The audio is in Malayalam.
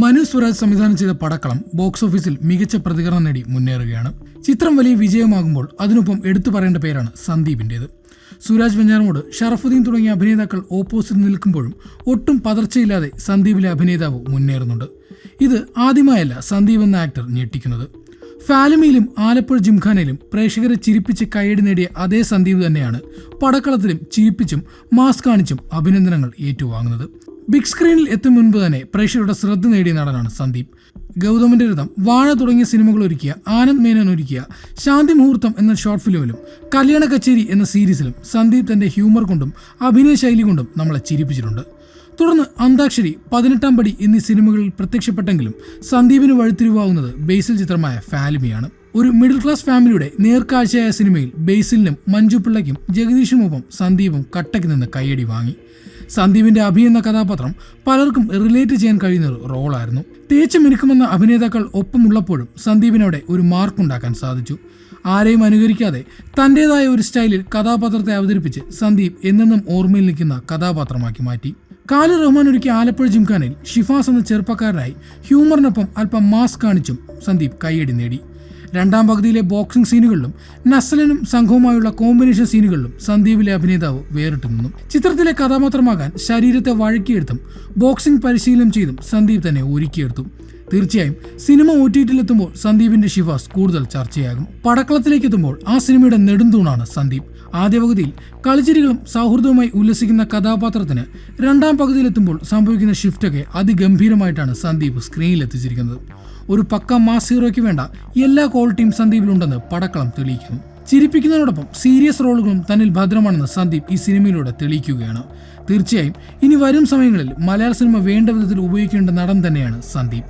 മനു സ്വരാജ് സംവിധാനം ചെയ്ത പടക്കളം ബോക്സ് ഓഫീസിൽ മികച്ച പ്രതികരണം നേടി മുന്നേറുകയാണ്. ചിത്രം വലിയ വിജയമാകുമ്പോൾ അതിനൊപ്പം എടുത്തു പറയേണ്ട പേരാണ് സന്ദീപിൻ്റേത്. സുരാജ് വെഞ്ഞാറമൂട്, ഷറഫുദ്ദീൻ തുടങ്ങിയ അഭിനേതാക്കൾ ഓപ്പോസിറ്റ് നിൽക്കുമ്പോഴും ഒട്ടും പതർച്ചയില്ലാതെ സന്ദീപിലെ അഭിനേതാവ് മുന്നേറുന്നുണ്ട്. ഇത് ആദ്യമായല്ല സന്ദീപ് എന്ന ആക്ടർ ഞെട്ടിക്കുന്നത്. ഫാലിമിയിലും ആലപ്പുഴ ജിംഖാനയിലും പ്രേക്ഷകരെ ചിരിപ്പിച്ച് കൈയടി നേടിയ അതേ സന്ദീപ് തന്നെയാണ് പടക്കളത്തിലും ചിരിപ്പിച്ചും മാസ് കാണിച്ചും അഭിനന്ദനങ്ങൾ ഏറ്റുവാങ്ങുന്നത്. ബിഗ് സ്ക്രീനിൽ എത്തും മുൻപ് തന്നെ പ്രേക്ഷകരുടെ ശ്രദ്ധ നേടിയ നടനാണ് സന്ദീപ്. ഗൗതമിന്റെ രഥം, വാഴ തുടങ്ങിയ സിനിമകൾ ഒരുക്കിയ ആനന്ദ് മേനോൻ ഒരുക്കിയ ശാന്തി മുഹൂർത്തം എന്ന ഷോർട്ട് ഫിലിമിലും കല്യാണ കച്ചേരി എന്ന സീരീസിലും സന്ദീപ് തന്റെ ഹ്യൂമർ കൊണ്ടും അഭിനയ ശൈലി കൊണ്ടും നമ്മളെ ചിരിപ്പിച്ചിട്ടുണ്ട്. തുടർന്ന് അന്താക്ഷരി, 18-ാം പടി എന്നീ സിനിമകളിൽ പ്രത്യക്ഷപ്പെട്ടെങ്കിലും സന്ദീപിന് വഴിത്തിരിവാകുന്നത് ബേസിൽ ചിത്രമായ ഫാലിമിയാണ്. ഒരു മിഡിൽ ക്ലാസ് ഫാമിലിയുടെ നേർക്കാഴ്ചയായ സിനിമയിൽ ബേസിലിനും മഞ്ജു പിള്ളയ്ക്കും ജഗദീഷിനുമൊപ്പം സന്ദീപും കട്ടയ്ക്ക് നിന്ന് കയ്യടി വാങ്ങി. സന്ദീപിന്റെ അഭി എന്ന കഥാപാത്രം പലർക്കും റിലേറ്റ് ചെയ്യാൻ കഴിയുന്ന ഒരു റോളായിരുന്നു. തേച്ച് മിനുക്കുമെന്ന അഭിനേതാക്കൾ ഒപ്പമുള്ളപ്പോഴും സന്ദീപിനോടെ ഒരു മാർക്കുണ്ടാക്കാൻ സാധിച്ചു. ആരെയും അനുകരിക്കാതെ തന്റേതായ ഒരു സ്റ്റൈലിൽ കഥാപാത്രത്തെ അവതരിപ്പിച്ച് സന്ദീപ് എന്നെന്നും ഓർമ്മയിൽ നിൽക്കുന്ന കഥാപാത്രമാക്കി മാറ്റി. ഖാലിദ് റഹ്മാൻ ഒരുക്കിയ ആലപ്പുഴ ജിംഖാനയിൽ ഷിഫാസ് എന്ന ചെറുപ്പക്കാരനായി ഹ്യൂമറിനൊപ്പം അല്പം മാസ് കാണിച്ചും സന്ദീപ് കൈയടി നേടി. രണ്ടാം പകുതിയിലെ ബോക്സിംഗ് സീനുകളിലും നസ്സലിനും സംഘവുമായുള്ള കോമ്പിനേഷൻ സീനുകളിലും സന്ദീപിലെ അഭിനേതാവ് വേറിട്ടു നിന്നു. ചിത്രത്തിലെ കഥാപാത്രമാകാൻ ശരീരത്തെ വഴക്കിയെടുത്തും ബോക്സിംഗ് പരിശീലനം ചെയ്തും സന്ദീപ് തന്നെ ഒരുക്കിയെടുത്തു. തീർച്ചയായും സിനിമ OTT-ലെത്തുമ്പോൾ സന്ദീപിന്റെ ഷിഫാസ് കൂടുതൽ ചർച്ചയാകും. പടക്കളത്തിലേക്ക് എത്തുമ്പോൾ ആ സിനിമയുടെ നെടുന്തൂണാണ് സന്ദീപ്. ആദ്യ പകുതിയിൽ കളിച്ചിരികളും സൗഹൃദവുമായി ഉല്ലസിക്കുന്ന കഥാപാത്രത്തിന് രണ്ടാം പകുതിയിലെത്തുമ്പോൾ സംഭവിക്കുന്ന ഷിഫ്റ്റൊക്കെ അതിഗംഭീരമായിട്ടാണ് സന്ദീപ് സ്ക്രീനിൽ എത്തിച്ചിരിക്കുന്നത്. ഒരു പക്ക മാസ് ഹീറോയ്ക്ക് വേണ്ട എല്ലാ ക്വാളിറ്റിയും സന്ദീപിലുണ്ടെന്ന് പടക്കളം തെളിയിക്കുന്നു. ചിരിപ്പിക്കുന്നതിനോടൊപ്പം സീരിയസ് റോളുകളും തന്നിൽ ഭദ്രമാണെന്ന് സന്ദീപ് ഈ സിനിമയിലൂടെ തെളിയിക്കുകയാണ്. തീർച്ചയായും ഇനി വരും സമയങ്ങളിൽ മലയാള സിനിമ വേണ്ട വിധത്തിൽ ഉപയോഗിക്കേണ്ട നടൻ തന്നെയാണ് സന്ദീപ്.